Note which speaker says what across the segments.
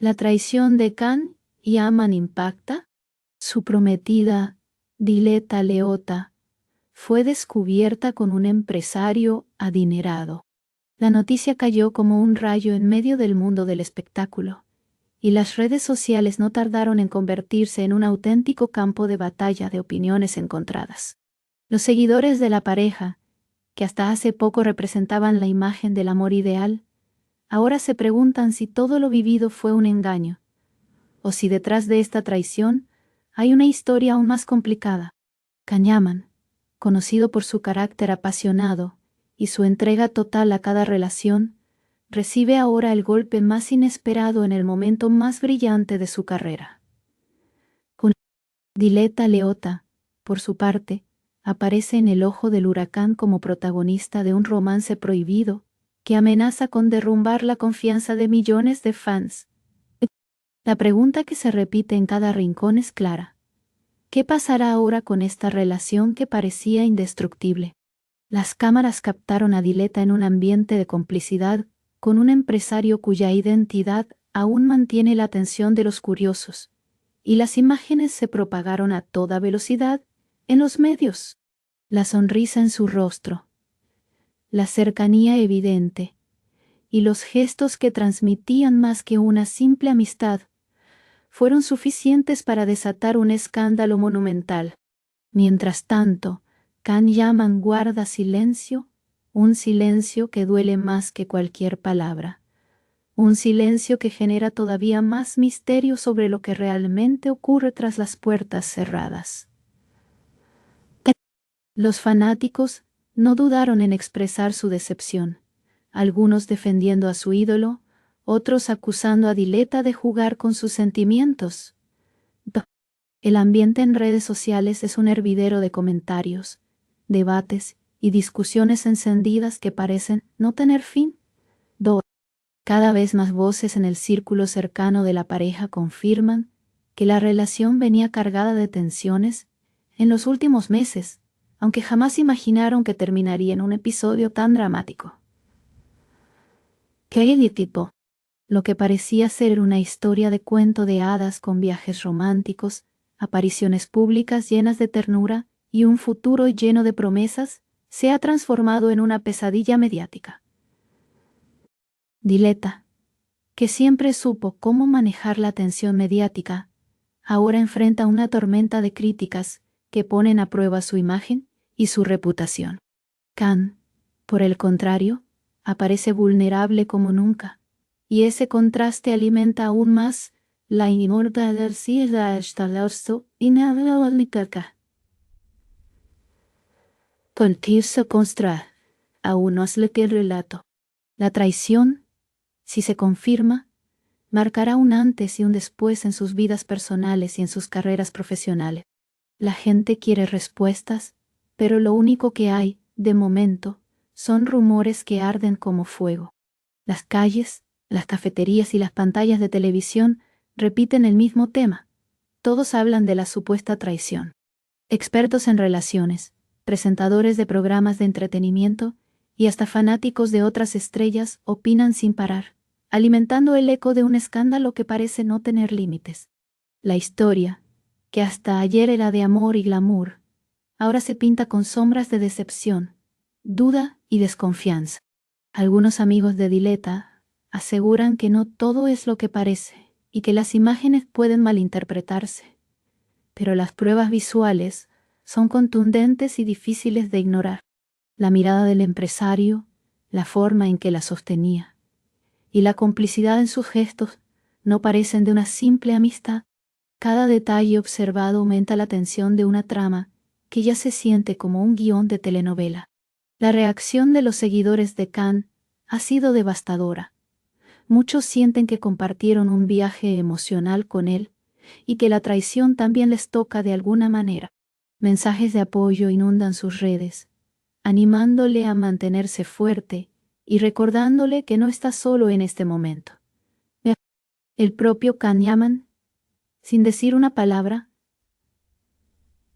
Speaker 1: La traición de Can Yaman impacta. Su prometida, Dileta Leota, fue descubierta con un empresario adinerado. La noticia cayó como un rayo en medio del mundo del espectáculo, y las redes sociales no tardaron en convertirse en un auténtico campo de batalla de opiniones encontradas. Los seguidores de la pareja, que hasta hace poco representaban la imagen del amor ideal, ahora se preguntan si todo lo vivido fue un engaño, o si detrás de esta traición hay una historia aún más complicada. Can Yaman, conocido por su carácter apasionado y su entrega total a cada relación, recibe ahora el golpe más inesperado en el momento más brillante de su carrera. Con Dileta Leota, por su parte, aparece en el ojo del huracán como protagonista de un romance prohibido que amenaza con derrumbar la confianza de millones de fans. La pregunta que se repite en cada rincón es clara. ¿Qué pasará ahora con esta relación que parecía indestructible? Las cámaras captaron a Dileta en un ambiente de complicidad con un empresario cuya identidad aún mantiene la atención de los curiosos, y las imágenes se propagaron a toda velocidad en los medios. La sonrisa en su rostro, la cercanía evidente, y los gestos que transmitían más que una simple amistad, fueron suficientes para desatar un escándalo monumental. Mientras tanto, Can Yaman guarda silencio, un silencio que duele más que cualquier palabra. Un silencio que genera todavía más misterio sobre lo que realmente ocurre tras las puertas cerradas. Los fanáticos no dudaron en expresar su decepción, algunos defendiendo a su ídolo, otros acusando a Dileta de jugar con sus sentimientos. El ambiente en redes sociales es un hervidero de comentarios, debates y discusiones encendidas que parecen no tener fin. Cada vez más voces en el círculo cercano de la pareja confirman que la relación venía cargada de tensiones en los últimos meses, aunque jamás imaginaron que terminaría en un episodio tan dramático. ¿Qué tipo? Lo que parecía ser una historia de cuento de hadas con viajes románticos, apariciones públicas llenas de ternura y un futuro lleno de promesas, se ha transformado en una pesadilla mediática. Dileta, que siempre supo cómo manejar la atención mediática, ahora enfrenta una tormenta de críticas que ponen a prueba su imagen y su reputación. Can, por el contrario, aparece vulnerable como nunca, y ese contraste alimenta aún más la inmortalidad inevitable. Contirse contra, aún no es lo que el relato. La traición, si se confirma, marcará un antes y un después en sus vidas personales y en sus carreras profesionales. La gente quiere respuestas, pero lo único que hay, de momento, son rumores que arden como fuego. Las calles, las cafeterías y las pantallas de televisión repiten el mismo tema. Todos hablan de la supuesta traición. Expertos en relaciones, presentadores de programas de entretenimiento y hasta fanáticos de otras estrellas opinan sin parar, alimentando el eco de un escándalo que parece no tener límites. La historia, que hasta ayer era de amor y glamour, ahora se pinta con sombras de decepción, duda y desconfianza. Algunos amigos de Dileta aseguran que no todo es lo que parece y que las imágenes pueden malinterpretarse, pero las pruebas visuales son contundentes y difíciles de ignorar. La mirada del empresario, la forma en que la sostenía y la complicidad en sus gestos no parecen de una simple amistad. Cada detalle observado aumenta la tensión de una trama que ya se siente como un guión de telenovela. La reacción de los seguidores de Can ha sido devastadora. Muchos sienten que compartieron un viaje emocional con él y que la traición también les toca de alguna manera. Mensajes de apoyo inundan sus redes, animándole a mantenerse fuerte y recordándole que no está solo en este momento. El propio Can Yaman, sin decir una palabra,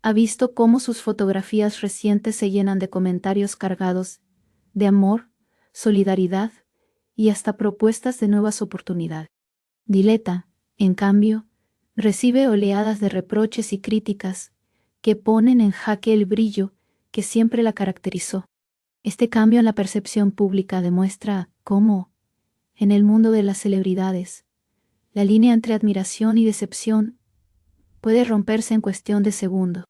Speaker 1: ha visto cómo sus fotografías recientes se llenan de comentarios cargados de amor, solidaridad y hasta propuestas de nuevas oportunidades. Diletta, en cambio, recibe oleadas de reproches y críticas que ponen en jaque el brillo que siempre la caracterizó. Este cambio en la percepción pública demuestra cómo, en el mundo de las celebridades, la línea entre admiración y decepción puede romperse en cuestión de segundo.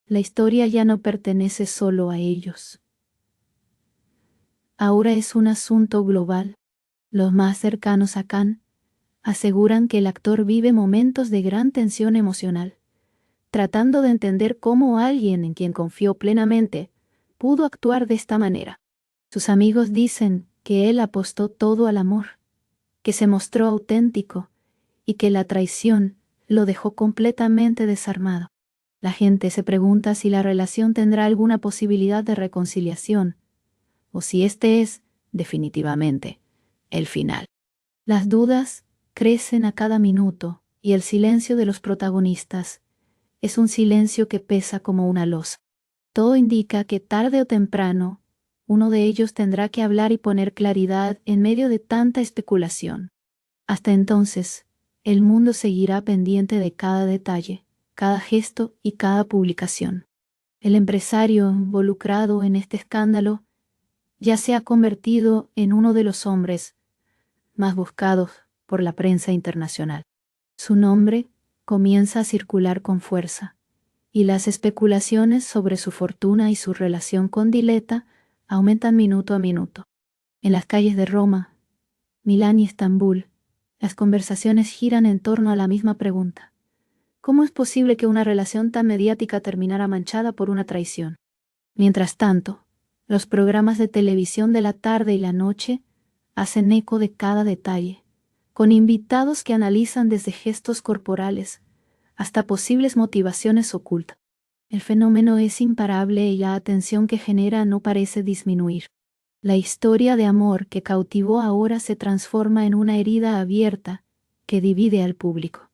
Speaker 1: La historia ya no pertenece solo a ellos. Ahora es un asunto global. Los más cercanos a Khan aseguran que el actor vive momentos de gran tensión emocional, tratando de entender cómo alguien en quien confió plenamente pudo actuar de esta manera. Sus amigos dicen que él apostó todo al amor, que se mostró auténtico y que la traición lo dejó completamente desarmado. La gente se pregunta si la relación tendrá alguna posibilidad de reconciliación, o si este es, definitivamente, el final. Las dudas crecen a cada minuto y el silencio de los protagonistas es un silencio que pesa como una losa. Todo indica que tarde o temprano uno de ellos tendrá que hablar y poner claridad en medio de tanta especulación. Hasta entonces, el mundo seguirá pendiente de cada detalle, cada gesto y cada publicación. El empresario involucrado en este escándalo ya se ha convertido en uno de los hombres más buscados por la prensa internacional. Su nombre comienza a circular con fuerza, y las especulaciones sobre su fortuna y su relación con Diletta aumentan minuto a minuto. En las calles de Roma, Milán y Estambul, las conversaciones giran en torno a la misma pregunta: ¿cómo es posible que una relación tan mediática terminara manchada por una traición? Mientras tanto, los programas de televisión de la tarde y la noche hacen eco de cada detalle, con invitados que analizan desde gestos corporales hasta posibles motivaciones ocultas. El fenómeno es imparable y la atención que genera no parece disminuir. La historia de amor que cautivó ahora se transforma en una herida abierta que divide al público.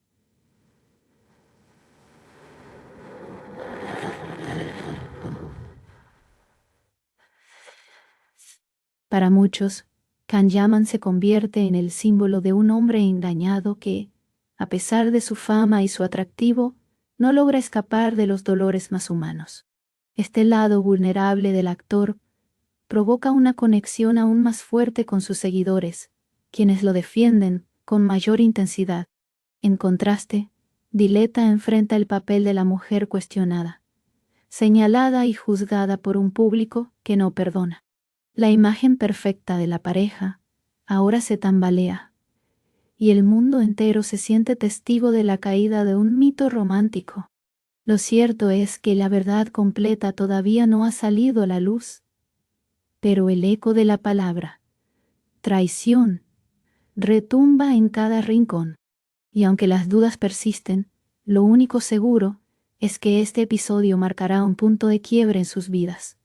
Speaker 1: Para muchos, Can Yaman se convierte en el símbolo de un hombre engañado que, a pesar de su fama y su atractivo, no logra escapar de los dolores más humanos. Este lado vulnerable del actor provoca una conexión aún más fuerte con sus seguidores, quienes lo defienden con mayor intensidad. En contraste, Diletta enfrenta el papel de la mujer cuestionada, señalada y juzgada por un público que no perdona. La imagen perfecta de la pareja ahora se tambalea, y el mundo entero se siente testigo de la caída de un mito romántico. Lo cierto es que la verdad completa todavía no ha salido a la luz, pero el eco de la palabra traición retumba en cada rincón. Y aunque las dudas persisten, lo único seguro es que este episodio marcará un punto de quiebre en sus vidas.